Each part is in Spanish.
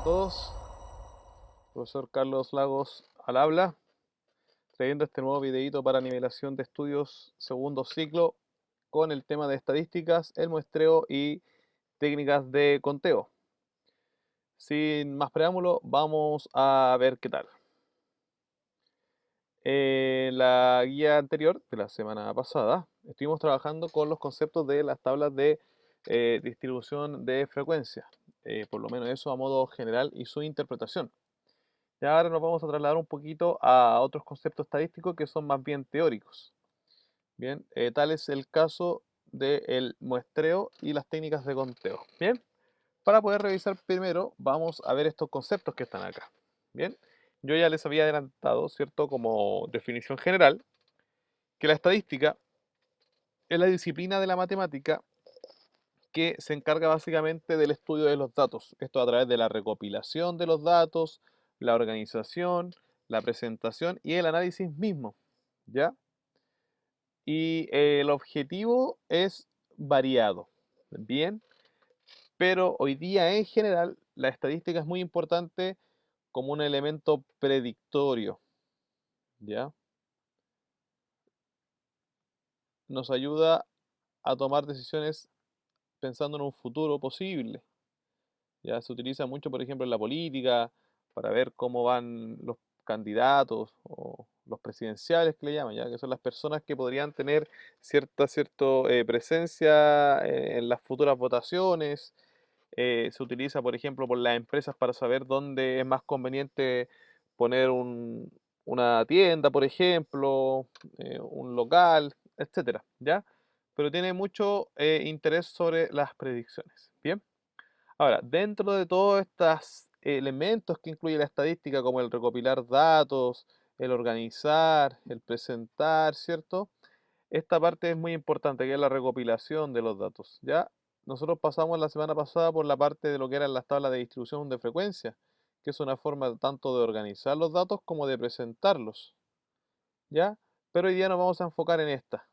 todos, profesor Carlos Lagos al habla, trayendo este nuevo videito para nivelación de estudios segundo ciclo con el tema de estadísticas, el muestreo y técnicas de conteo. Sin más preámbulo, vamos a ver qué tal. En la guía anterior de la semana pasada estuvimos trabajando con los conceptos de las tablas de distribución de frecuencia, por lo menos eso a modo general y su interpretación. Y ahora nos vamos a trasladar un poquito a otros conceptos estadísticos que son más bien teóricos. Bien, tal es el caso del muestreo y las técnicas de conteo. Bien, para poder revisar primero vamos a ver estos conceptos que están acá. Bien, yo ya les había adelantado, ¿cierto? Como definición general, que la estadística es la disciplina de la matemática que se encarga básicamente del estudio de los datos. Esto a través de la recopilación de los datos, la organización, la presentación y el análisis mismo, ¿ya? Y el objetivo es variado, ¿bien? Pero hoy día en general la estadística es muy importante como un elemento predictorio, ¿ya? Nos ayuda a tomar decisiones pensando en un futuro posible. Ya se utiliza mucho, por ejemplo, en la política, para ver cómo van los candidatos o los presidenciales que le llaman, ya que son las personas que podrían tener cierta presencia en las futuras votaciones. Se utiliza, por ejemplo, por las empresas para saber dónde es más conveniente poner una tienda, por ejemplo, un local, etcétera, ¿ya? Pero tiene mucho interés sobre las predicciones. Bien. Ahora, dentro de todos estos elementos que incluye la estadística, como el recopilar datos, el organizar, el presentar, ¿cierto? Esta parte es muy importante, que es la recopilación de los datos. Ya nosotros pasamos la semana pasada por la parte de lo que eran las tablas de distribución de frecuencia, que es una forma tanto de organizar los datos como de presentarlos. ¿Ya? Pero hoy día nos vamos a enfocar en esta,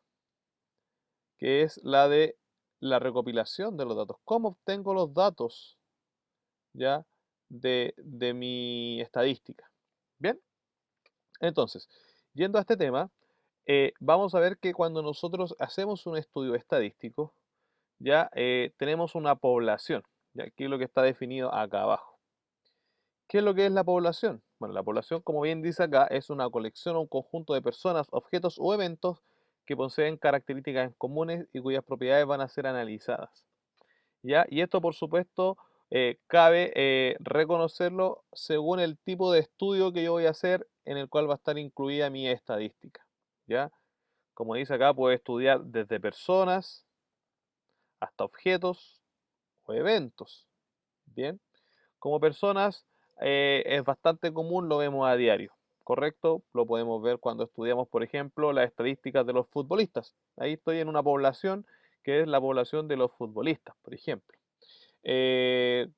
que es la de la recopilación de los datos. ¿Cómo obtengo los datos? ¿Ya? De mi estadística. Bien, entonces, yendo a este tema, vamos a ver que cuando nosotros hacemos un estudio estadístico, ya tenemos una población, ya aquí es lo que está definido acá abajo. ¿Qué es lo que es la población? Bueno, la población, como bien dice acá, es una colección o un conjunto de personas, objetos o eventos que poseen características comunes y cuyas propiedades van a ser analizadas. ¿Ya? Y esto, por supuesto, cabe reconocerlo según el tipo de estudio que yo voy a hacer en el cual va a estar incluida mi estadística. ¿Ya? Como dice acá, puedo estudiar desde personas hasta objetos o eventos. Bien. Como personas es bastante común, lo vemos a diario. ¿Correcto? Lo podemos ver cuando estudiamos, por ejemplo, las estadísticas de los futbolistas. Ahí estoy en una población que es la población de los futbolistas, por ejemplo.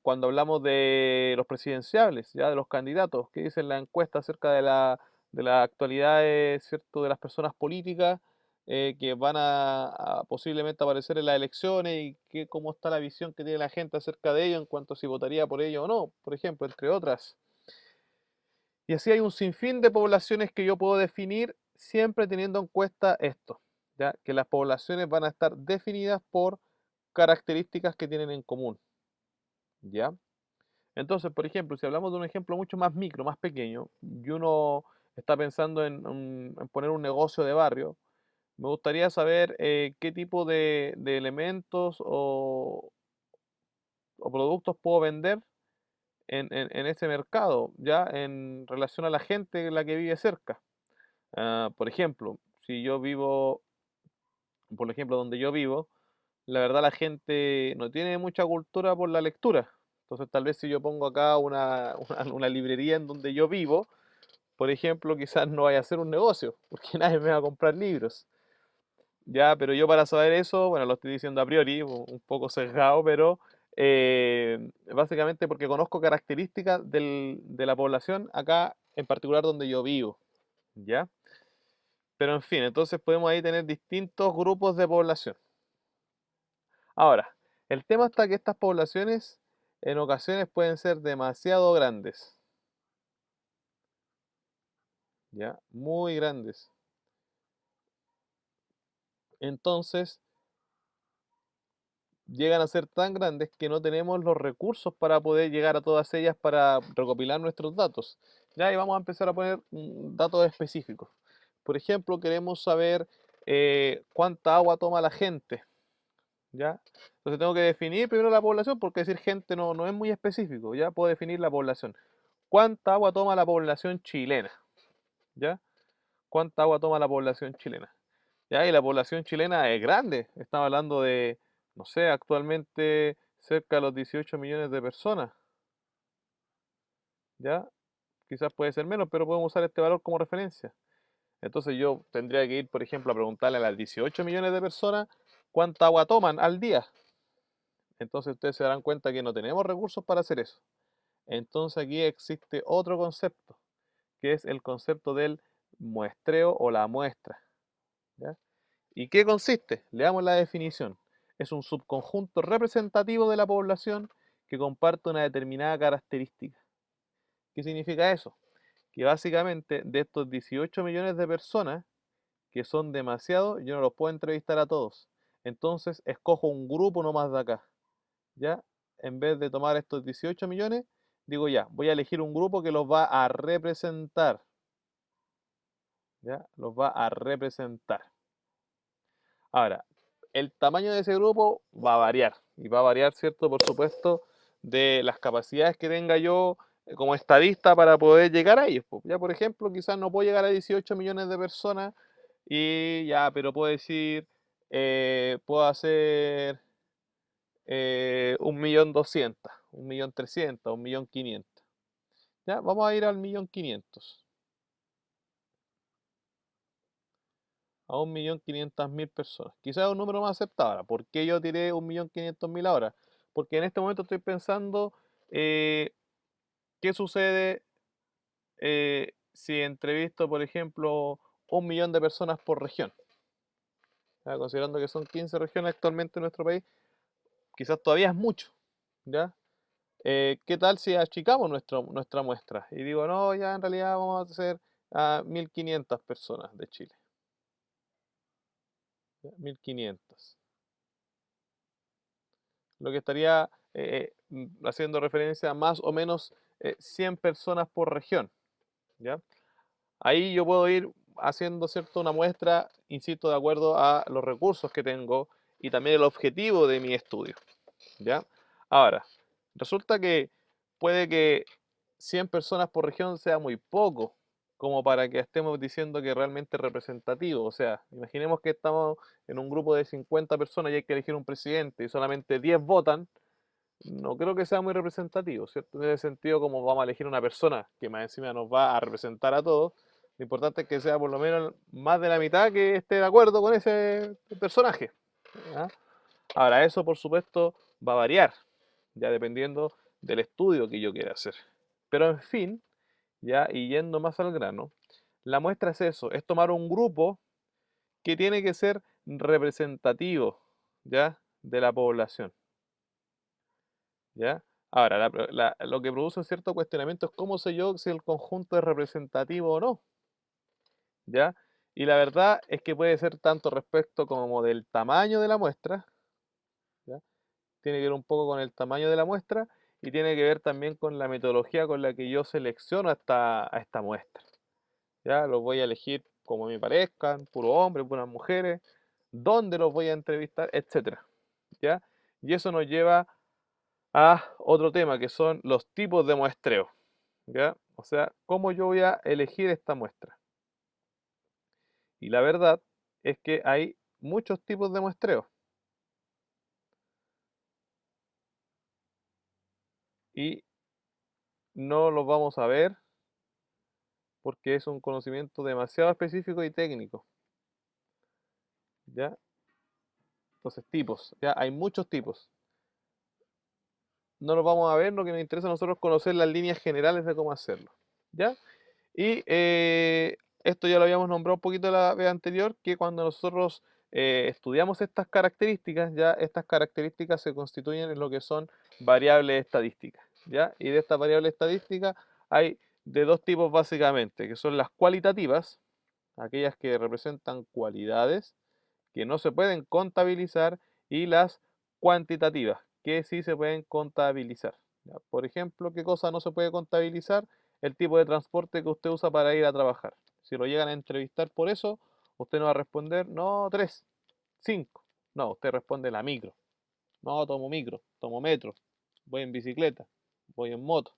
Cuando hablamos de los presidenciables, ya de los candidatos, que dicen la encuesta acerca de las actualidades, ¿cierto? De las personas políticas que van a posiblemente aparecer en las elecciones y cómo está la visión que tiene la gente acerca de ello en cuanto a si votaría por ello o no, por ejemplo, entre otras. Y así hay un sinfín de poblaciones que yo puedo definir siempre teniendo en cuenta esto, ¿ya? Que las poblaciones van a estar definidas por características que tienen en común, ¿ya? Entonces, por ejemplo, si hablamos de un ejemplo mucho más micro, más pequeño, y uno está pensando en poner un negocio de barrio, me gustaría saber qué tipo de elementos o productos puedo vender en ese mercado, ya en relación a la gente la que vive cerca. Por ejemplo, si yo vivo, por ejemplo, donde yo vivo, la verdad la gente no tiene mucha cultura por la lectura. Entonces tal vez si yo pongo acá una librería en donde yo vivo, por ejemplo, quizás no vaya a ser un negocio, porque nadie me va a comprar libros. Ya, pero yo para saber eso, bueno, lo estoy diciendo a priori, un poco sesgado, pero básicamente porque conozco características de la población acá, en particular donde yo vivo. ¿Ya? Pero en fin, entonces podemos ahí tener distintos grupos de población. Ahora, el tema está que estas poblaciones en ocasiones pueden ser demasiado grandes, ¿ya? Muy grandes. Entonces, llegan a ser tan grandes que no tenemos los recursos para poder llegar a todas ellas para recopilar nuestros datos. Ya, y vamos a empezar a poner datos específicos. Por ejemplo, queremos saber cuánta agua toma la gente, ¿ya? Entonces tengo que definir primero la población, porque decir gente no es muy específico, ¿ya? Puedo definir la población. ¿Cuánta agua toma la población chilena? ¿Ya? ¿Cuánta agua toma la población chilena? ¿Ya? Y la población chilena es grande. Estamos hablando de, no sé, actualmente cerca de los 18 millones de personas. ¿Ya? Quizás puede ser menos, pero podemos usar este valor como referencia. Entonces yo tendría que ir, por ejemplo, a preguntarle a las 18 millones de personas cuánta agua toman al día. Entonces ustedes se darán cuenta que no tenemos recursos para hacer eso. Entonces aquí existe otro concepto, que es el concepto del muestreo o la muestra. ¿Ya? ¿Y qué consiste? Leamos la definición. Es un subconjunto representativo de la población que comparte una determinada característica. ¿Qué significa eso? Que básicamente de estos 18 millones de personas, que son demasiados, yo no los puedo entrevistar a todos. Entonces escojo un grupo nomás de acá. ¿Ya? En vez de tomar estos 18 millones, digo ya, voy a elegir un grupo que los va a representar. ¿Ya? Los va a representar. Ahora, el tamaño de ese grupo va a variar. Y va a variar, ¿cierto? Por supuesto, de las capacidades que tenga yo como estadista para poder llegar a ellos. Ya, por ejemplo, quizás no puedo llegar a 18 millones de personas y ya, pero puedo decir, puedo hacer 1.200.000, 1.300.000, 1.500.000. Ya, vamos a ir al 1.500.000. A 1.500.000 personas. Quizás es un número más aceptable. ¿Por qué yo tiré 1.500.000 ahora? Porque en este momento estoy pensando eh, qué sucede si entrevisto, por ejemplo, 1 millón de personas por región. ¿Ya? Considerando que son 15 regiones actualmente en nuestro país, quizás todavía es mucho. ¿Ya? ¿Qué tal si achicamos nuestra muestra? Y digo, no, ya en realidad vamos a hacer a 1.500 personas de Chile. ¿Ya? 1.500. Lo que estaría haciendo referencia a más o menos 100 personas por región, ¿ya? Ahí yo puedo ir haciendo, ¿cierto?, una muestra, insisto, de acuerdo a los recursos que tengo y también el objetivo de mi estudio, ¿ya? Ahora, resulta que puede que 100 personas por región sea muy poco, como para que estemos diciendo que realmente es representativo. O sea, imaginemos que estamos en un grupo de 50 personas y hay que elegir un presidente y solamente 10 votan, no creo que sea muy representativo, ¿cierto? En ese sentido, como vamos a elegir una persona que más encima nos va a representar a todos, lo importante es que sea por lo menos más de la mitad que esté de acuerdo con ese personaje. ¿Ya? Ahora, eso por supuesto va a variar, ya dependiendo del estudio que yo quiera hacer. Pero en fin, ya y yendo más al grano, la muestra es eso, es tomar un grupo que tiene que ser representativo, ¿ya? De la población. ¿Ya? Ahora, lo que produce un cierto cuestionamiento es cómo sé yo si el conjunto es representativo o no, ¿ya? Y la verdad es que puede ser tanto respecto como del tamaño de la muestra, ¿ya? Tiene que ver un poco con el tamaño de la muestra y tiene que ver también con la metodología con la que yo selecciono a esta muestra, ¿ya? Los voy a elegir como me parezcan, puro hombre, puras mujeres, dónde los voy a entrevistar, etcétera, ¿ya? Y eso nos lleva a otro tema que son los tipos de muestreo, ¿ya? O sea, cómo yo voy a elegir esta muestra. Y la verdad es que hay muchos tipos de muestreo y no los vamos a ver porque es un conocimiento demasiado específico y técnico, ¿ya? Entonces, tipos, ¿ya? Hay muchos tipos. No los vamos a ver, lo que nos interesa a nosotros es conocer las líneas generales de cómo hacerlo, ¿ya? Y esto ya lo habíamos nombrado un poquito la vez anterior, que cuando nosotros estudiamos estas características, ya estas características se constituyen en lo que son variables estadísticas, ¿ya? Y de estas variables estadísticas hay de dos tipos básicamente, que son las cualitativas, aquellas que representan cualidades que no se pueden contabilizar, y las cuantitativas, que sí se pueden contabilizar. ¿Ya? Por ejemplo, ¿qué cosa no se puede contabilizar? El tipo de transporte que usted usa para ir a trabajar. Si lo llegan a entrevistar por eso, usted no va a responder, no, 3, 5. No, usted responde la micro. No, tomo micro, tomo metro, voy en bicicleta, voy en moto.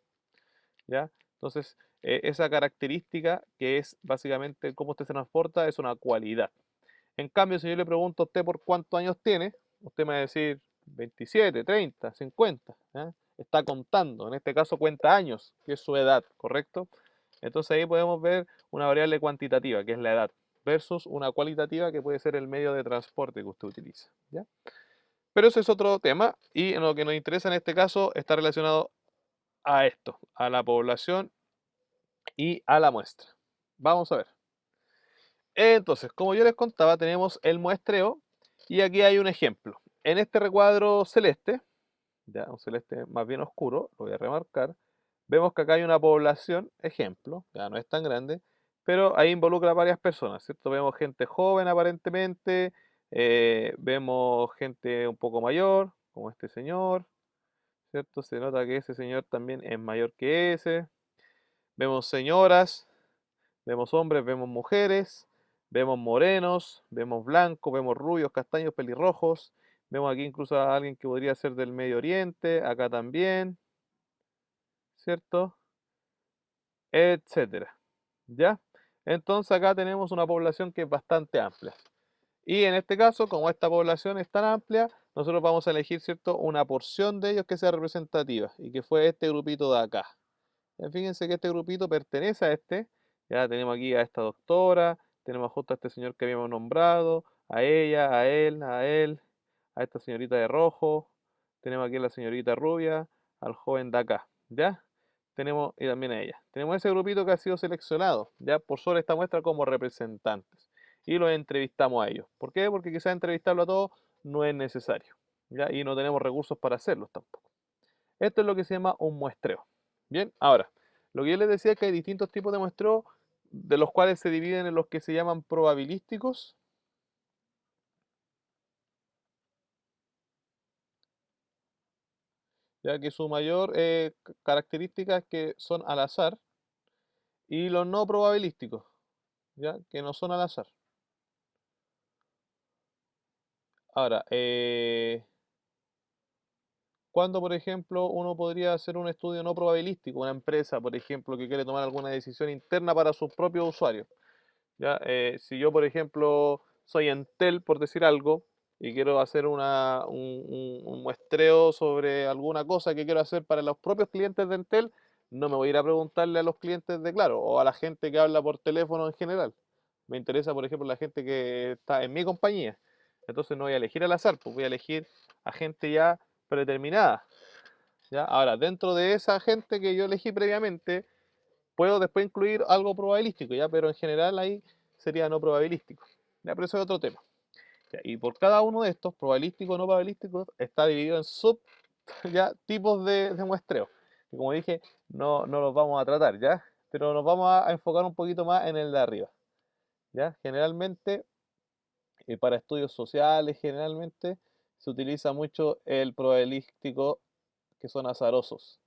¿Ya? Entonces, esa característica que es básicamente cómo usted se transporta es una cualidad. En cambio, si yo le pregunto a usted por cuántos años tiene, usted me va a decir 27, 30, 50. ¿Ya? Está contando, en este caso cuenta años, que es su edad, ¿correcto? Entonces ahí podemos ver una variable cuantitativa, que es la edad, versus una cualitativa, que puede ser el medio de transporte que usted utiliza. ¿Ya? Pero ese es otro tema, y en lo que nos interesa en este caso está relacionado a esto, a la población y a la muestra. Vamos a ver. Entonces, como yo les contaba, tenemos el muestreo y aquí hay un ejemplo. En este recuadro celeste, ya un celeste más bien oscuro, lo voy a remarcar, vemos que acá hay una población, ejemplo, ya no es tan grande, pero ahí involucra a varias personas, ¿cierto? Vemos gente joven aparentemente, vemos gente un poco mayor, como este señor, ¿cierto? Se nota que ese señor también es mayor que ese. Vemos señoras, vemos hombres, vemos mujeres, vemos morenos, vemos blancos, vemos rubios, castaños, pelirrojos. Vemos aquí incluso a alguien que podría ser del Medio Oriente, acá también, ¿cierto? Etcétera. ¿Ya? Entonces acá tenemos una población que es bastante amplia. Y en este caso, como esta población es tan amplia, nosotros vamos a elegir, ¿cierto?, una porción de ellos que sea representativa y que fue este grupito de acá. Fíjense que este grupito pertenece a este. Ya tenemos aquí a esta doctora, tenemos justo a este señor que habíamos nombrado, a ella, a él, a esta señorita de rojo, tenemos aquí a la señorita rubia, al joven de acá, ¿ya? Tenemos, y también a ella. Tenemos ese grupito que ha sido seleccionado, ya por sobre esta muestra como representantes. Y los entrevistamos a ellos. ¿Por qué? Porque quizás entrevistarlo a todos no es necesario, ¿ya? Y no tenemos recursos para hacerlos tampoco. Esto es lo que se llama un muestreo. Bien, ahora, lo que yo les decía es que hay distintos tipos de muestreo, de los cuales se dividen en los que se llaman probabilísticos, ya que su mayor característica es que son al azar, y los no probabilísticos, ya que no son al azar. Ahora, ¿cuándo, por ejemplo, uno podría hacer un estudio no probabilístico? Una empresa, por ejemplo, que quiere tomar alguna decisión interna para sus propios usuarios. ¿Ya? Si yo, por ejemplo, soy Entel, por decir algo, y quiero hacer un muestreo sobre alguna cosa que quiero hacer para los propios clientes de Entel, no me voy a ir a preguntarle a los clientes de Claro o a la gente que habla por teléfono en general. Me interesa, por ejemplo, la gente que está en mi compañía. Entonces no voy a elegir al azar, pues voy a elegir a gente ya predeterminada. ¿Ya? Ahora, dentro de esa gente que yo elegí previamente, puedo después incluir algo probabilístico, ¿ya? Pero en general ahí sería no probabilístico. ¿Ya? Pero eso es otro tema. ¿Ya? Y por cada uno de estos, probabilístico o no probabilístico, está dividido en sub, ¿ya? Tipos de muestreo. Y como dije, no los vamos a tratar, ¿ya? Pero nos vamos a enfocar un poquito más en el de arriba, ¿ya? Generalmente, para estudios sociales, generalmente se utiliza mucho el probabilístico, que son azarosos,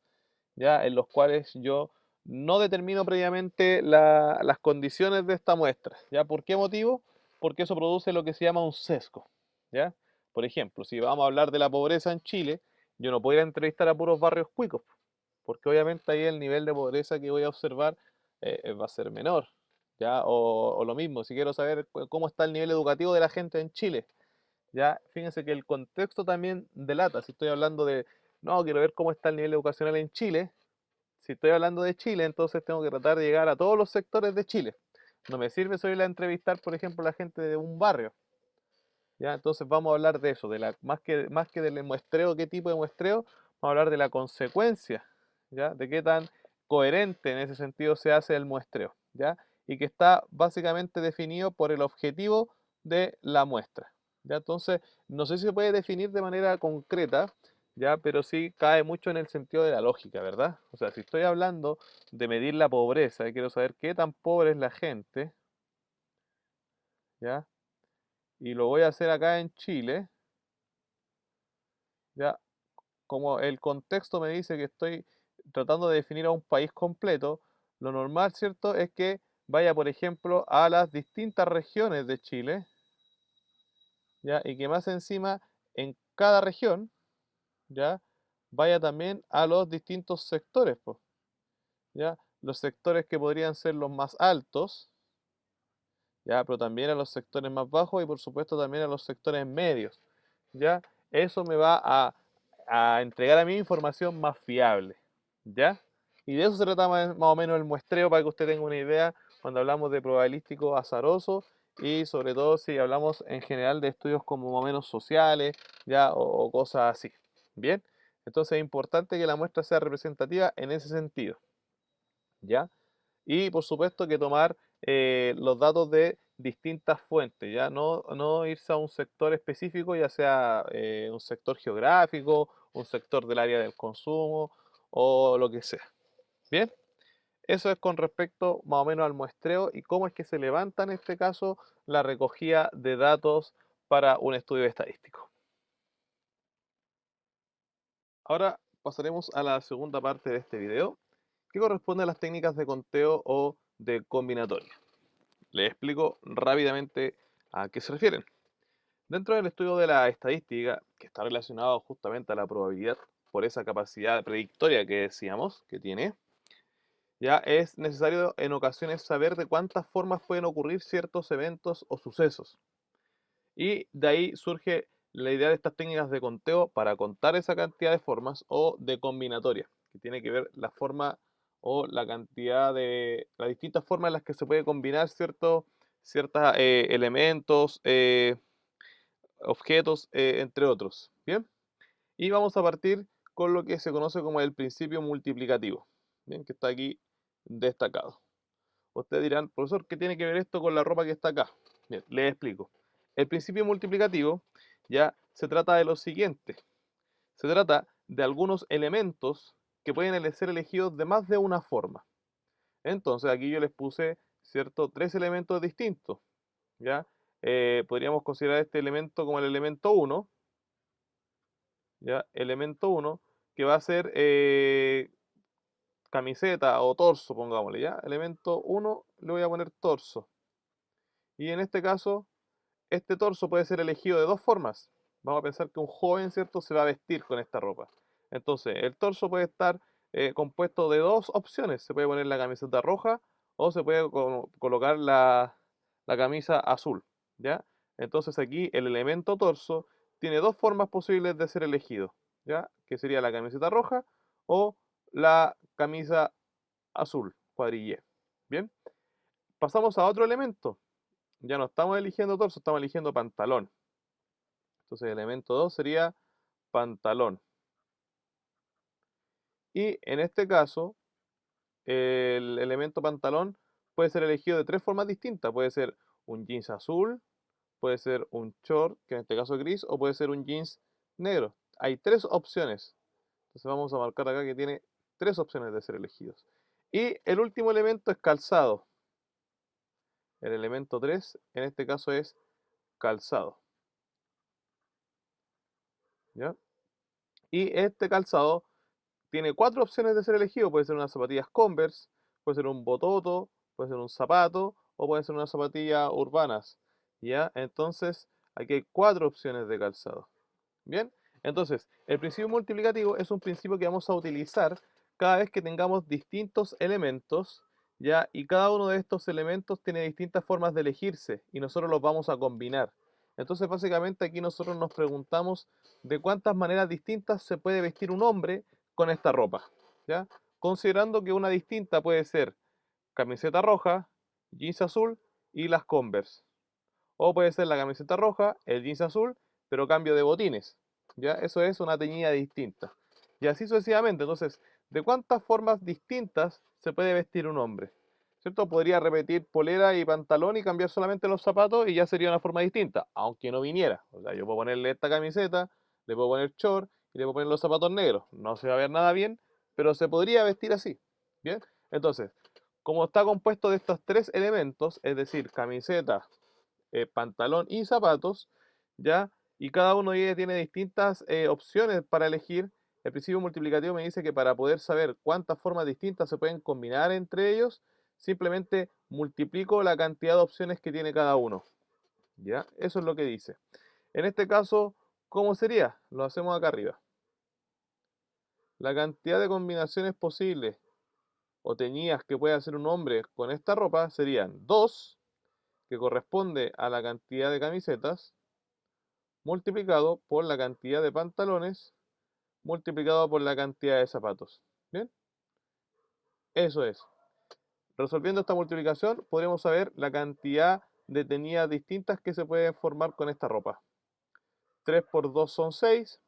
¿ya? En los cuales yo no determino previamente las condiciones de esta muestra, ¿ya? ¿Por qué motivo? Porque eso produce lo que se llama un sesgo, ¿ya? Por ejemplo, si vamos a hablar de la pobreza en Chile, yo no puedo ir a entrevistar a puros barrios cuicos, porque obviamente ahí el nivel de pobreza que voy a observar va a ser menor, ¿ya? O lo mismo, si quiero saber cómo está el nivel educativo de la gente en Chile, ¿ya? Fíjense que el contexto también delata. Si estoy hablando de, no, quiero ver cómo está el nivel educacional en Chile, si estoy hablando de Chile, entonces tengo que tratar de llegar a todos los sectores de Chile. No me sirve solo ir a entrevistar, por ejemplo, a la gente de un barrio. ¿Ya? Entonces vamos a hablar de eso, más que del muestreo, qué tipo de muestreo, vamos a hablar de la consecuencia, ¿ya? De qué tan coherente en ese sentido se hace el muestreo, ¿ya? Y que está básicamente definido por el objetivo de la muestra, ¿ya? Entonces, no sé si se puede definir de manera concreta, ¿ya? Pero sí cae mucho en el sentido de la lógica, ¿verdad? O sea, si estoy hablando de medir la pobreza y quiero saber qué tan pobre es la gente, ¿ya? Y lo voy a hacer acá en Chile, ¿ya? Como el contexto me dice que estoy tratando de definir a un país completo, lo normal, ¿cierto?, es que vaya, por ejemplo, a las distintas regiones de Chile, ¿ya? Y que más encima, en cada región, ¿ya? Vaya también a los distintos sectores, pues, ¿ya? Los sectores que podrían ser los más altos, ¿ya? Pero también a los sectores más bajos y por supuesto también a los sectores medios, ¿ya? Eso me va a entregar a mí información más fiable, ¿ya? Y de eso se trata más o menos el muestreo para que usted tenga una idea cuando hablamos de probabilístico azaroso y sobre todo si hablamos en general de estudios como más o menos sociales, ¿ya? O cosas así, ¿bien? Entonces es importante que la muestra sea representativa en ese sentido, ¿ya? Y por supuesto que tomar los datos de distintas fuentes, ya no irse a un sector específico, ya sea un sector geográfico, un sector del área del consumo o lo que sea. Bien, eso es con respecto más o menos al muestreo y cómo es que se levanta en este caso la recogida de datos para un estudio estadístico. Ahora pasaremos a la segunda parte de este video, que corresponde a las técnicas de conteo o de combinatoria. Les explico rápidamente a qué se refieren. Dentro del estudio de la estadística, que está relacionado justamente a la probabilidad por esa capacidad predictoria que decíamos que tiene, ya es necesario en ocasiones saber de cuántas formas pueden ocurrir ciertos eventos o sucesos. Y de ahí surge la idea de estas técnicas de conteo para contar esa cantidad de formas o de combinatoria, que tiene que ver la forma o la cantidad de las distintas formas en las que se puede combinar ciertos elementos, objetos, entre otros. Bien, y vamos a partir con lo que se conoce como el principio multiplicativo, bien, que está aquí destacado. Ustedes dirán, profesor, ¿qué tiene que ver esto con la ropa que está acá? Bien, les explico. El principio multiplicativo ya se trata de lo siguiente. Se trata de algunos elementos que pueden ser elegidos de más de una forma. Entonces aquí yo les puse, ¿cierto?, tres elementos distintos. ¿Ya? Podríamos considerar este elemento como el elemento 1, ¿ya? Elemento 1, que va a ser camiseta o torso, pongámosle, ¿ya? Elemento 1 le voy a poner torso. Y en este caso, este torso puede ser elegido de dos formas. Vamos a pensar que un joven, ¿cierto?, se va a vestir con esta ropa. Entonces, el torso puede estar compuesto de dos opciones. Se puede poner la camiseta roja o se puede colocar la camisa azul, ¿ya? Entonces aquí el elemento torso tiene dos formas posibles de ser elegido, ¿ya? Que sería la camiseta roja o la camisa azul, cuadrillé. Bien, pasamos a otro elemento. Ya no estamos eligiendo torso, estamos eligiendo pantalón. Entonces el elemento 2 sería pantalón. Y en este caso, el elemento pantalón puede ser elegido de tres formas distintas. Puede ser un jeans azul, puede ser un short, que en este caso es gris, o puede ser un jeans negro. Hay tres opciones. Entonces vamos a marcar acá que tiene tres opciones de ser elegidos. Y el último elemento es calzado. El elemento 3 en este caso es calzado, ¿ya? Y este calzado tiene cuatro opciones de ser elegido. Puede ser unas zapatillas Converse, puede ser un bototo, puede ser un zapato o puede ser unas zapatillas urbanas. ¿Ya? Entonces, aquí hay cuatro opciones de calzado. Bien, entonces, el principio multiplicativo es un principio que vamos a utilizar cada vez que tengamos distintos elementos, ¿ya? Y cada uno de estos elementos tiene distintas formas de elegirse y nosotros los vamos a combinar. Entonces, básicamente aquí nosotros nos preguntamos de cuántas maneras distintas se puede vestir un hombre con esta ropa, ¿ya? Considerando que una distinta puede ser camiseta roja, jeans azul y las Converse. O puede ser la camiseta roja, el jeans azul, pero cambio de botines. ¿Ya? Eso es una teñida distinta. Y así sucesivamente. Entonces, ¿de cuántas formas distintas se puede vestir un hombre? ¿cierto? Podría repetir polera y pantalón y cambiar solamente los zapatos y ya sería una forma distinta, aunque no viniera. O sea, yo puedo ponerle esta camiseta, le puedo poner short y le puedo poner los zapatos negros. No se va a ver nada bien, pero se podría vestir así. ¿Bien? Entonces, como está compuesto de estos tres elementos, es decir, camiseta, pantalón y zapatos, ¿ya? Y cada uno de ellos tiene distintas opciones para elegir. El principio multiplicativo me dice que para poder saber cuántas formas distintas se pueden combinar entre ellos, simplemente multiplico la cantidad de opciones que tiene cada uno. ¿Ya? Eso es lo que dice. En este caso, ¿cómo sería? Lo hacemos acá arriba. La cantidad de combinaciones posibles o teñidas que puede hacer un hombre con esta ropa serían 2, que corresponde a la cantidad de camisetas, multiplicado por la cantidad de pantalones, multiplicado por la cantidad de zapatos. ¿Bien? Eso es. Resolviendo esta multiplicación, podremos saber la cantidad de teñidas distintas que se pueden formar con esta ropa. 3 por 2 son 6,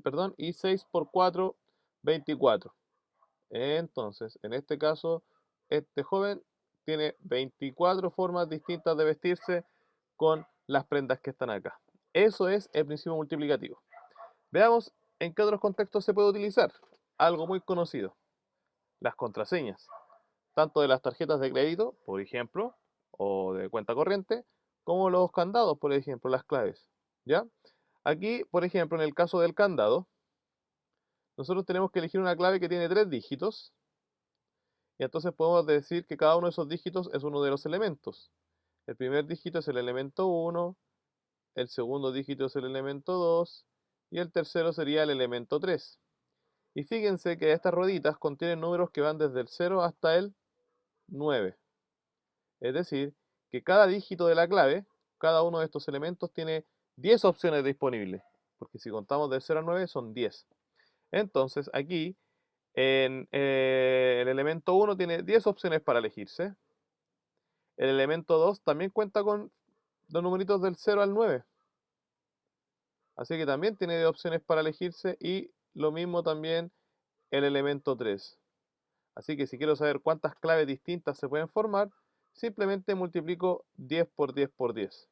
perdón, y 6 por 4, 24. Entonces, en este caso, este joven tiene 24 formas distintas de vestirse con las prendas que están acá. Eso es el principio multiplicativo. Veamos en qué otros contextos se puede utilizar. Algo muy conocido, las contraseñas, tanto de las tarjetas de crédito, por ejemplo, o de cuenta corriente, como los candados, por ejemplo, las claves. ¿Ya? Aquí, por ejemplo, en el caso del candado, nosotros tenemos que elegir una clave que tiene 3 dígitos, y entonces podemos decir que cada uno de esos dígitos es uno de los elementos. El primer dígito es el elemento 1, el segundo dígito es el elemento 2, y el tercero sería el elemento 3. Y fíjense que estas rueditas contienen números que van desde el 0 hasta el 9. Es decir, que cada dígito de la clave, cada uno de estos elementos tiene 10 opciones disponibles. Porque si contamos del 0 al 9 son 10. Entonces aquí el elemento 1 tiene 10 opciones para elegirse. El elemento 2 también cuenta con los numeritos del 0 al 9. Así que también tiene opciones para elegirse y lo mismo también el elemento 3. Así que si quiero saber cuántas claves distintas se pueden formar, simplemente multiplico 10 por 10 por 10.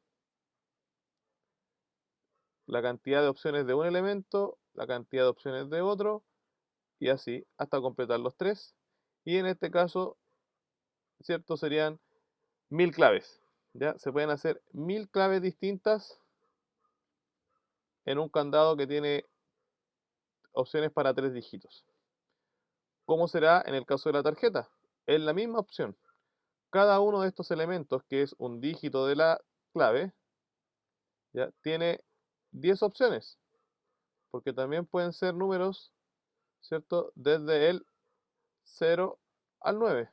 La cantidad de opciones de un elemento, la cantidad de opciones de otro, y así hasta completar los tres. Y en este caso, ¿cierto? Serían 1000 claves. ¿Ya? Se pueden hacer 1000 claves distintas en un candado que tiene opciones para 3 dígitos. ¿Cómo será en el caso de la tarjeta? Es la misma opción. Cada uno de estos elementos, que es un dígito de la clave, ¿ya? Tiene 10 opciones, porque también pueden ser números, ¿cierto? Desde el 0 al 9.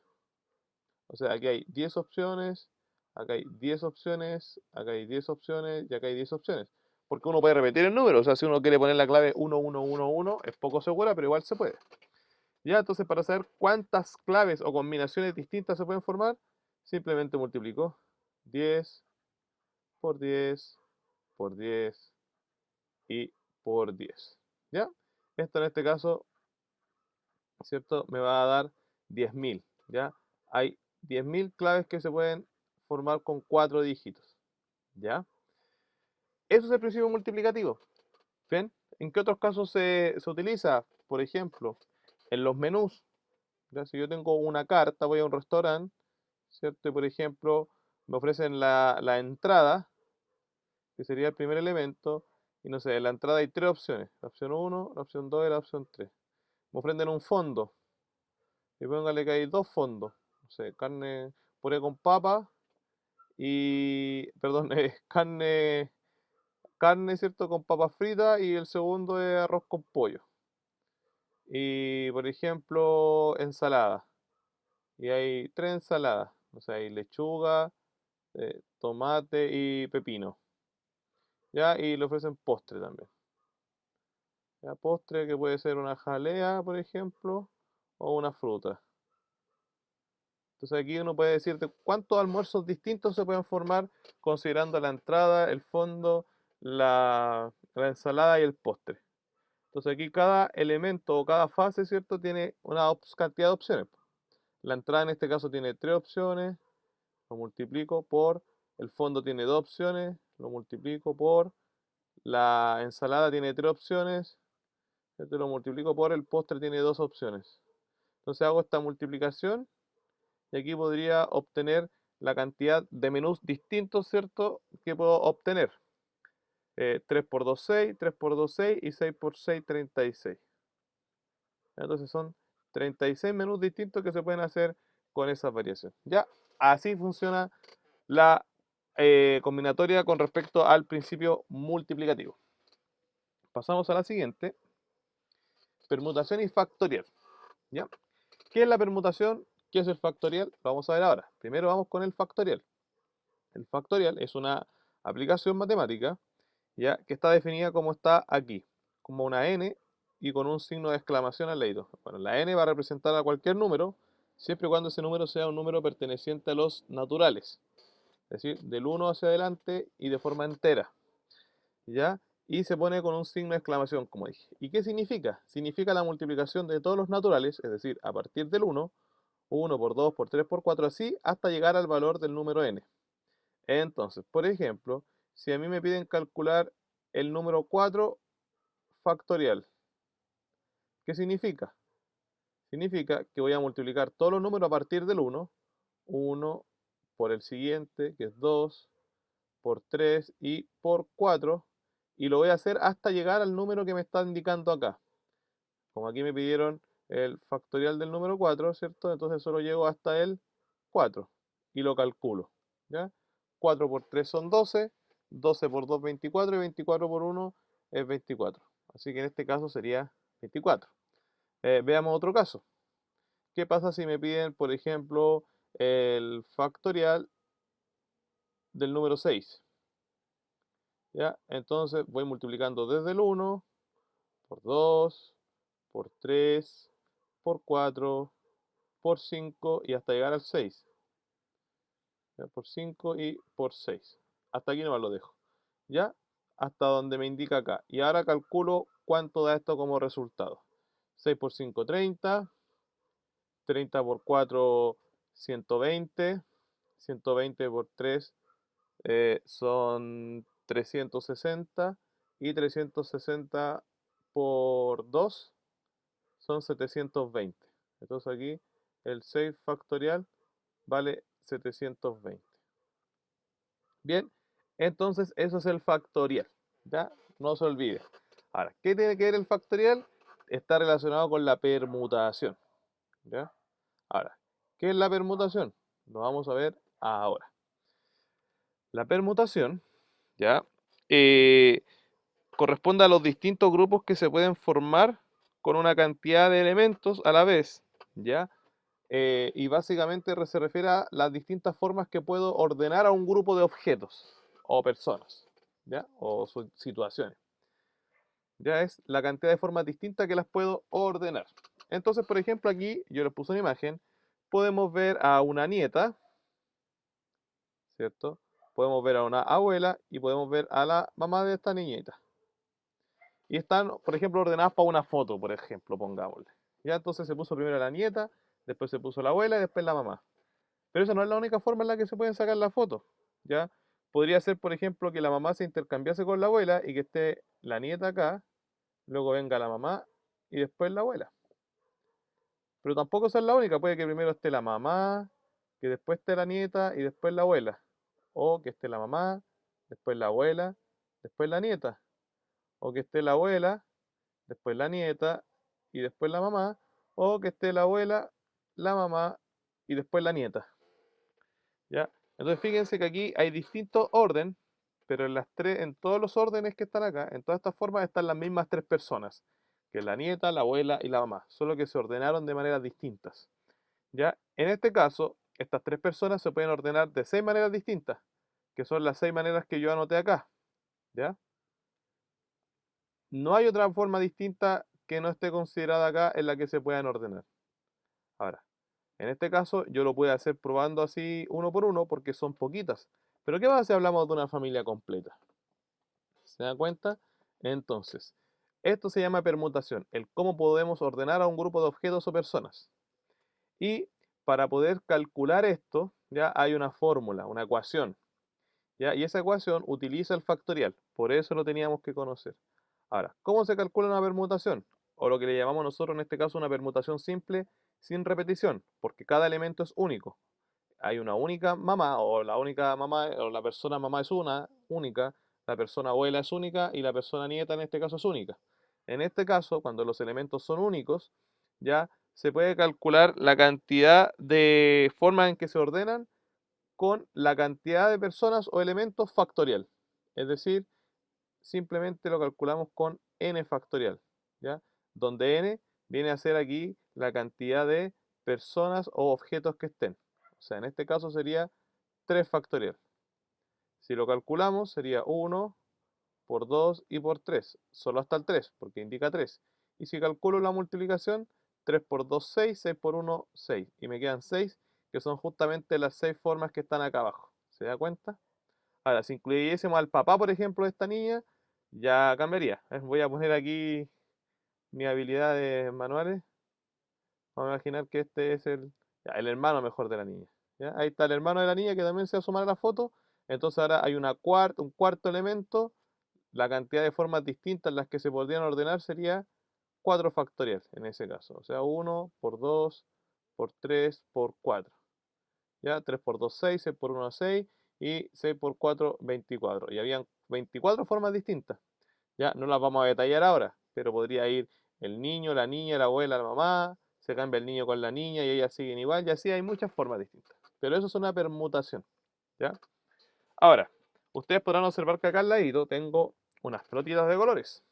O sea, aquí hay 10 opciones, acá hay 10 opciones, acá hay 10 opciones y acá hay 10 opciones. Porque uno puede repetir el número, o sea, si uno quiere poner la clave 1111, es poco segura, pero igual se puede. Ya, entonces para saber cuántas claves o combinaciones distintas se pueden formar, simplemente multiplico 10 por 10 por 10 y por 10. ¿Ya? Esto en este caso, ¿cierto? Me va a dar 10.000. ¿Ya? Hay 10.000 claves que se pueden formar con 4 dígitos. ¿Ya? Eso es el principio multiplicativo. ¿Ven? ¿En qué otros casos se utiliza? Por ejemplo, en los menús. ¿Ya? Si yo tengo una carta, voy a un restaurante, ¿cierto? Y por ejemplo, me ofrecen la entrada, que sería el primer elemento, y no sé, en la entrada hay 3 opciones, la opción 1, la opción 2 y la opción 3. Me ofrecen un fondo, y póngale que hay 2 fondos, no sé, carne, puré con papa, y, perdón, carne, ¿cierto? Con papas fritas, y el segundo es arroz con pollo. Y, por ejemplo, ensalada, y hay 3 ensaladas, o sea, hay lechuga, tomate y pepino. ¿Ya? Y le ofrecen postre también. ¿Ya? Postre que puede ser una jalea, por ejemplo, o una fruta. Entonces aquí uno puede decirte cuántos almuerzos distintos se pueden formar considerando la entrada, el fondo, la ensalada y el postre. Entonces aquí cada elemento o cada fase, ¿cierto? Tiene una cantidad de opciones. La entrada en este caso tiene 3 opciones, lo multiplico por, el fondo tiene 2 opciones, lo multiplico por, la ensalada tiene 3 opciones, esto lo multiplico por, el postre tiene 2 opciones. Entonces hago esta multiplicación y aquí podría obtener la cantidad de menús distintos, ¿cierto?, que puedo obtener. 3 por 2, 6, 3 por 2, 6 y 6 por 6, 36. Entonces son 36 menús distintos que se pueden hacer con esa variación. Ya, así funciona la combinatoria con respecto al principio multiplicativo. Pasamos a la siguiente, permutación y factorial. ¿Ya? ¿Qué es la permutación? ¿Qué es el factorial? Lo vamos a ver ahora. Primero vamos con el factorial. El factorial es una aplicación matemática, ¿ya?, que está definida como está aquí, como una n y con un signo de exclamación al lado. Bueno, la n va a representar a cualquier número, siempre y cuando ese número sea un número perteneciente a los naturales, es decir, del 1 hacia adelante y de forma entera, ¿ya? Y se pone con un signo de exclamación, como dije. ¿Y qué significa? Significa la multiplicación de todos los naturales, es decir, a partir del 1, 1 por 2, por 3, por 4, así, hasta llegar al valor del número n. Entonces, por ejemplo, si a mí me piden calcular el número 4 factorial, ¿qué significa? Significa que voy a multiplicar todos los números a partir del 1, 1 por el siguiente, que es 2, por 3 y por 4, y lo voy a hacer hasta llegar al número que me está indicando acá. Como aquí me pidieron el factorial del número 4, ¿cierto? Entonces solo llego hasta el 4 y lo calculo, ¿ya? 4 por 3 son 12, 12 por 2 24 y 24 por 1 es 24. Así que en este caso sería 24. Veamos otro caso. ¿Qué pasa si me piden, por ejemplo, el factorial del número 6? ¿Ya? Entonces voy multiplicando desde el 1 por 2, por 3, por 4, por 5 y hasta llegar al 6. ¿Ya? Por 5 y por 6. Hasta aquí nomás lo dejo. ¿Ya? Hasta donde me indica acá. Y ahora calculo cuánto da esto como resultado. 6 por 5, 30. 30 por 4, 120. 120 por 3 son 360. Y 360 por 2 son 720. Entonces aquí el 6 factorial vale 720. Bien, entonces eso es el factorial. ¿Ya? No se olvide. Ahora, ¿qué tiene que ver el factorial? Está relacionado con la permutación. ¿Ya? Ahora, ¿qué es la permutación? Lo vamos a ver ahora. La permutación, ¿ya?, Eh, corresponde a los distintos grupos que se pueden formar con una cantidad de elementos a la vez, ¿ya? Y básicamente se refiere a las distintas formas que puedo ordenar a un grupo de objetos o personas, ¿ya? O situaciones. Ya es la cantidad de formas distintas que las puedo ordenar. Entonces, por ejemplo, aquí yo les puse una imagen. Podemos ver a una nieta, ¿cierto? Podemos ver a una abuela y podemos ver a la mamá de esta niñita. Y están, por ejemplo, ordenadas para una foto, por ejemplo, pongámosle. Ya entonces se puso primero la nieta, después se puso la abuela y después la mamá. Pero esa no es la única forma en la que se pueden sacar la foto, ¿ya? Podría ser, por ejemplo, que la mamá se intercambiase con la abuela y que esté la nieta acá, luego venga la mamá y después la abuela. Pero tampoco esa es la única, puede que primero esté la mamá, que después esté la nieta y después la abuela. O que esté la mamá, después la abuela, después la nieta. O que esté la abuela, después la nieta y después la mamá. O que esté la abuela, la mamá y después la nieta. ¿Ya? Entonces fíjense que aquí hay distintos orden, pero en todos los órdenes que están acá, en todas estas formas están las mismas tres personas, que es la nieta, la abuela y la mamá, solo que se ordenaron de maneras distintas. ¿Ya? En este caso, estas tres personas se pueden ordenar de 6 maneras distintas, que son las 6 maneras que yo anoté acá. ¿Ya? No hay otra forma distinta que no esté considerada acá en la que se puedan ordenar. Ahora, en este caso yo lo puedo hacer probando así uno por uno porque son poquitas. Pero ¿qué pasa si hablamos de una familia completa? ¿Se dan cuenta? Entonces, esto se llama permutación, el cómo podemos ordenar a un grupo de objetos o personas. Y para poder calcular esto, ya hay una fórmula, una ecuación, ¿ya? Y esa ecuación utiliza el factorial, por eso lo teníamos que conocer. Ahora, ¿cómo se calcula una permutación? O lo que le llamamos nosotros en este caso una permutación simple sin repetición, porque cada elemento es único. Hay una única mamá, o la única mamá, o la persona mamá es una, única, la persona abuela es única y la persona nieta en este caso es única. En este caso, cuando los elementos son únicos, ya se puede calcular la cantidad de formas en que se ordenan con la cantidad de personas o elementos factorial. Es decir, simplemente lo calculamos con n factorial, ¿ya? Donde n viene a ser aquí la cantidad de personas o objetos que estén. O sea, en este caso sería 3 factorial. Si lo calculamos sería 1 por 2 y por 3, solo hasta el 3, porque indica 3. Y si calculo la multiplicación, 3 por 2, 6, 6 por 1, 6. Y me quedan 6, que son justamente las 6 formas que están acá abajo. ¿Se da cuenta? Ahora, si incluyésemos al papá, por ejemplo, de esta niña, ya cambiaría. Voy a poner aquí mis habilidades manuales. Vamos a imaginar que este es ya, el hermano mejor de la niña. ¿Ya? Ahí está el hermano de la niña que también se va a sumar a la foto. Entonces ahora hay un cuarto elemento. La cantidad de formas distintas en las que se podrían ordenar sería 4 factorial en ese caso. O sea, 1 por 2 por 3 por 4. ¿Ya? 3 por 2, 6, 6 por 1, 6 y 6 por 4, 24. Y habían 24 formas distintas. Ya, no las vamos a detallar ahora, pero podría ir el niño, la niña, la abuela, la mamá, se cambia el niño con la niña y ellas siguen igual, y así hay muchas formas distintas. Pero eso es una permutación, ¿ya? Ahora, ustedes podrán observar que acá al ladito tengo unas pelotitas de colores,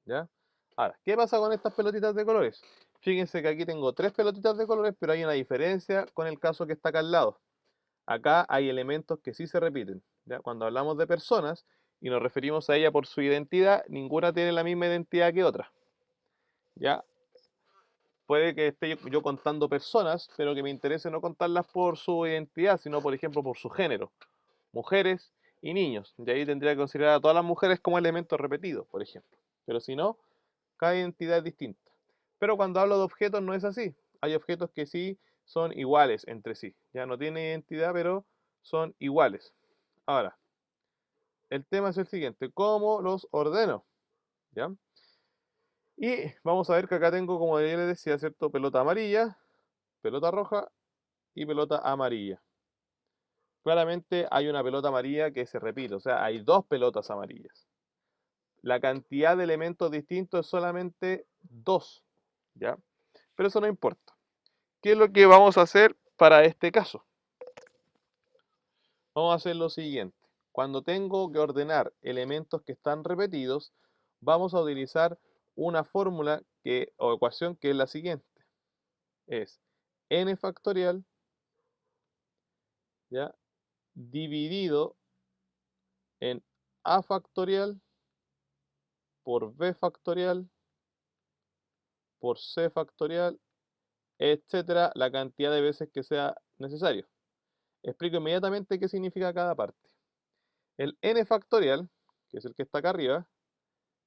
¿ya? Ahora, ¿qué pasa con estas pelotitas de colores? Fíjense que aquí tengo 3 pelotitas de colores, pero hay una diferencia con el caso que está acá al lado. Acá hay elementos que sí se repiten, ¿ya? Cuando hablamos de personas y nos referimos a ella por su identidad, ninguna tiene la misma identidad que otra, ¿ya? Puede que esté yo contando personas, pero que me interese no contarlas por su identidad, sino por ejemplo por su género, mujeres y niños. Y ahí tendría que considerar a todas las mujeres como elementos repetidos, por ejemplo. Pero si no, cada identidad es distinta. Pero cuando hablo de objetos no es así. Hay objetos que sí son iguales entre sí. Ya no tienen identidad, pero son iguales. Ahora, el tema es el siguiente, ¿cómo los ordeno? ¿Ya? Y vamos a ver que acá tengo, como ya les decía, ¿cierto? Pelota amarilla, pelota roja y pelota amarilla. Claramente hay una pelota amarilla que se repite, o sea, hay dos pelotas amarillas. La cantidad de elementos distintos es solamente dos, ¿ya? Pero eso no importa. ¿Qué es lo que vamos a hacer para este caso? Vamos a hacer lo siguiente. Cuando tengo que ordenar elementos que están repetidos, vamos a utilizar una fórmula o ecuación que es la siguiente. Es n factorial, ¿ya? Dividido en a factorial por b factorial por c factorial, etcétera, la cantidad de veces que sea necesario. Explico inmediatamente qué significa cada parte. El n factorial, que es el que está acá arriba,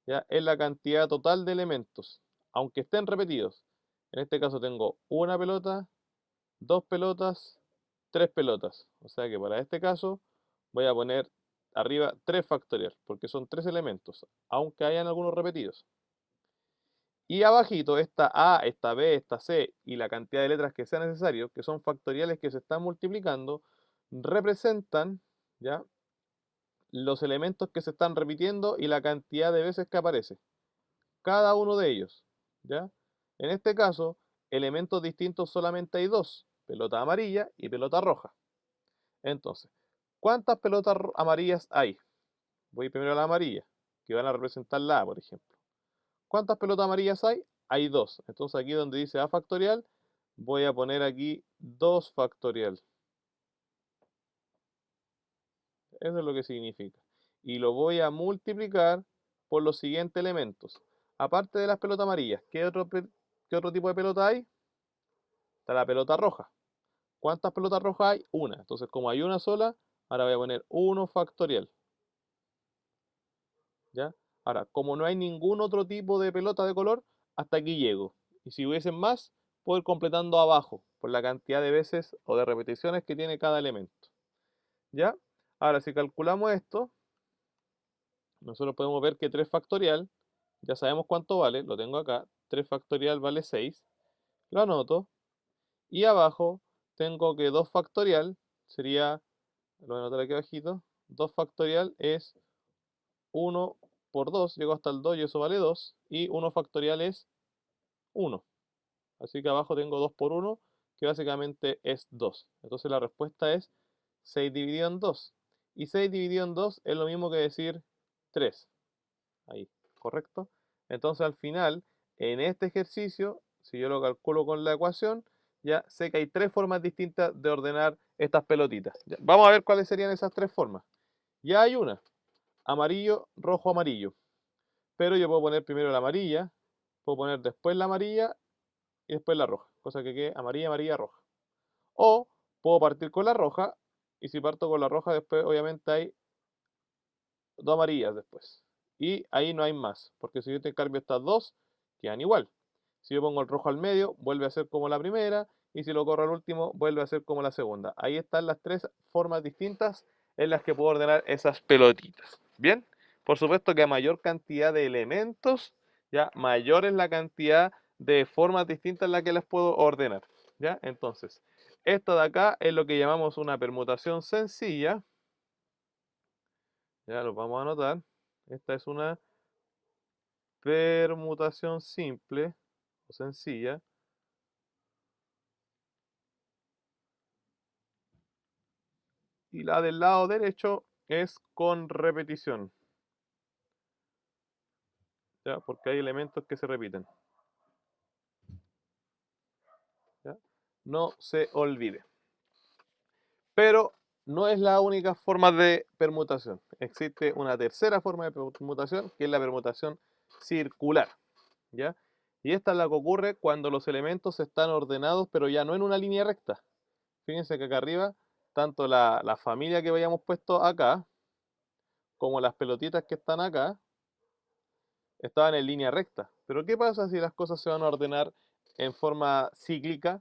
¿ya? Es la cantidad total de elementos, aunque estén repetidos. En este caso tengo una pelota, dos pelotas, tres pelotas. O sea que para este caso voy a poner arriba 3 factorial, porque son 3 elementos, aunque hayan algunos repetidos. Y abajito esta A, esta B, esta C y la cantidad de letras que sea necesario, que son factoriales que se están multiplicando, representan, ¿ya?, los elementos que se están repitiendo y la cantidad de veces que aparece. Cada uno de ellos, ¿ya? En este caso, elementos distintos solamente hay dos, pelota amarilla y pelota roja. Entonces, ¿cuántas pelotas amarillas hay? Voy primero a la amarilla, que van a representar la A, por ejemplo. ¿Cuántas pelotas amarillas hay? Hay dos. Entonces aquí donde dice A factorial, voy a poner aquí 2 factorial. Eso es lo que significa. Y lo voy a multiplicar por los siguientes elementos. Aparte de las pelotas amarillas, qué otro tipo de pelota hay? Está la pelota roja. ¿Cuántas pelotas rojas hay? Una. Entonces, como hay una sola, ahora voy a poner 1 factorial. ¿Ya? Ahora, como no hay ningún otro tipo de pelota de color, hasta aquí llego. Y si hubiesen más, puedo ir completando abajo por la cantidad de veces o de repeticiones que tiene cada elemento. ¿Ya? Ahora, si calculamos esto, nosotros podemos ver que 3 factorial, ya sabemos cuánto vale, lo tengo acá, 3 factorial vale 6, lo anoto, y abajo tengo que 2 factorial sería, lo voy a anotar aquí abajito, 2 factorial es 1 por 2, llego hasta el 2 y eso vale 2, y 1 factorial es 1. Así que abajo tengo 2 por 1, que básicamente es 2. Entonces la respuesta es 6 dividido en 2. Y 6 dividido en 2 es lo mismo que decir 3. Ahí, ¿correcto? Entonces al final, en este ejercicio, si yo lo calculo con la ecuación, ya sé que hay 3 formas distintas de ordenar estas pelotitas. Ya, vamos a ver cuáles serían esas 3 formas. Ya hay una, amarillo, rojo, amarillo. Pero yo puedo poner primero la amarilla, puedo poner después la amarilla y después la roja. Cosa que quede amarilla, amarilla, roja. O puedo partir con la roja, y si parto con la roja, después obviamente hay 2 amarillas después. Y ahí no hay más, porque si yo te cambio estas dos, quedan igual. Si yo pongo el rojo al medio, vuelve a ser como la primera, y si lo corro al último, vuelve a ser como la segunda. Ahí están las 3 formas distintas en las que puedo ordenar esas pelotitas. Bien, por supuesto que a mayor cantidad de elementos, ya mayor es la cantidad de formas distintas en las que las puedo ordenar. ¿Ya? Entonces, esto de acá es lo que llamamos una permutación sencilla. Ya lo vamos a anotar. Esta es una permutación simple o sencilla. Y la del lado derecho es con repetición. ¿Ya? Porque hay elementos que se repiten. ¿Ya? No se olvide. Pero no es la única forma de permutación. Existe una tercera forma de permutación, que es la permutación circular. ¿Ya? Y esta es la que ocurre cuando los elementos están ordenados, pero ya no en una línea recta. Fíjense que acá arriba, tanto la familia que habíamos puesto acá, como las pelotitas que están acá, estaban en línea recta. Pero ¿qué pasa si las cosas se van a ordenar en forma cíclica?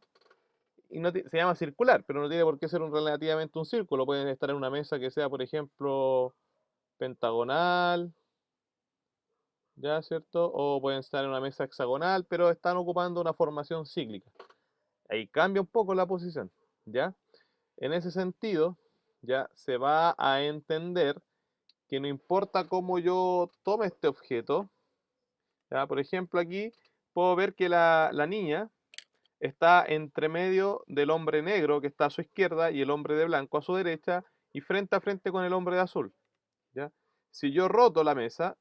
Y no se llama circular, pero no tiene por qué ser relativamente un círculo. Pueden estar en una mesa que sea, por ejemplo, pentagonal, ¿ya cierto? O pueden estar en una mesa hexagonal, pero están ocupando una formación cíclica. Ahí cambia un poco la posición, ¿ya? En ese sentido, ya se va a entender que no importa cómo yo tome este objeto, ¿ya? Por ejemplo, aquí puedo ver que la niña está entre medio del hombre negro que está a su izquierda y el hombre de blanco a su derecha y frente a frente con el hombre de azul, ¿ya? Si yo roto la mesa,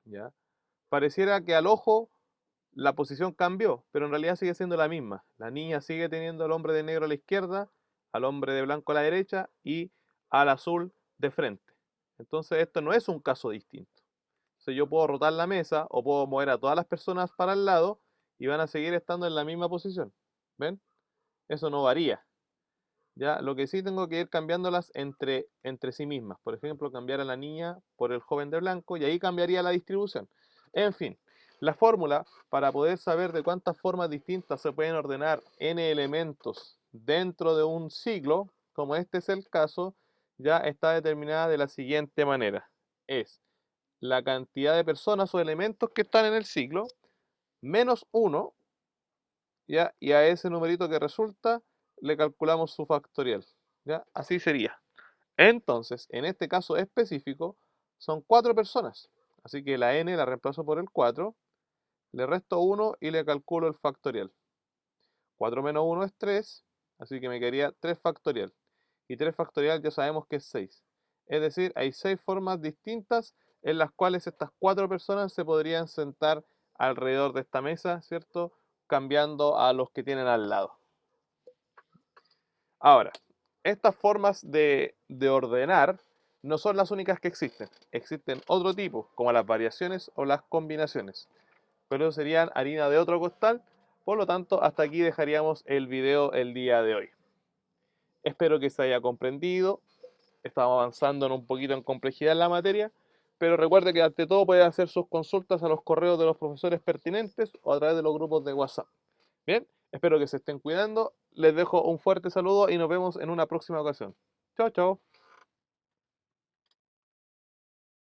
¿ya? Pareciera que al ojo la posición cambió, pero en realidad sigue siendo la misma. La niña sigue teniendo al hombre de negro a la izquierda, al hombre de blanco a la derecha y al azul de frente. Entonces esto no es un caso distinto. Entonces yo puedo rotar la mesa o puedo mover a todas las personas para el lado y van a seguir estando en la misma posición. ¿Ven? Eso no varía. ¿Ya? Lo que sí tengo que ir cambiándolas entre sí mismas. Por ejemplo, cambiar a la niña por el joven de blanco y ahí cambiaría la distribución. En fin, la fórmula para poder saber de cuántas formas distintas se pueden ordenar n elementos dentro de un ciclo, como este es el caso, ya está determinada de la siguiente manera. Es la cantidad de personas o elementos que están en el ciclo menos 1, ¿ya? Y a ese numerito que resulta le calculamos su factorial, ¿ya? Así sería. Entonces, en este caso específico, son 4 personas. Así que la n la reemplazo por el 4, le resto 1 y le calculo el factorial. 4 menos 1 es 3, así que me quedaría 3 factorial. Y 3 factorial ya sabemos que es 6. Es decir, hay 6 formas distintas en las cuales estas 4 personas se podrían sentar alrededor de esta mesa, ¿cierto? Cambiando a los que tienen al lado. Ahora, estas formas de ordenar no son las únicas que existen. Existen otro tipo, como las variaciones o las combinaciones. Pero serían harina de otro costal. Por lo tanto, hasta aquí dejaríamos el video el día de hoy. Espero que se haya comprendido. Estamos avanzando un poquito en complejidad en la materia, pero recuerde que ante todo puede hacer sus consultas a los correos de los profesores pertinentes o a través de los grupos de WhatsApp. Bien, espero que se estén cuidando. Les dejo un fuerte saludo y nos vemos en una próxima ocasión. Chao, chao.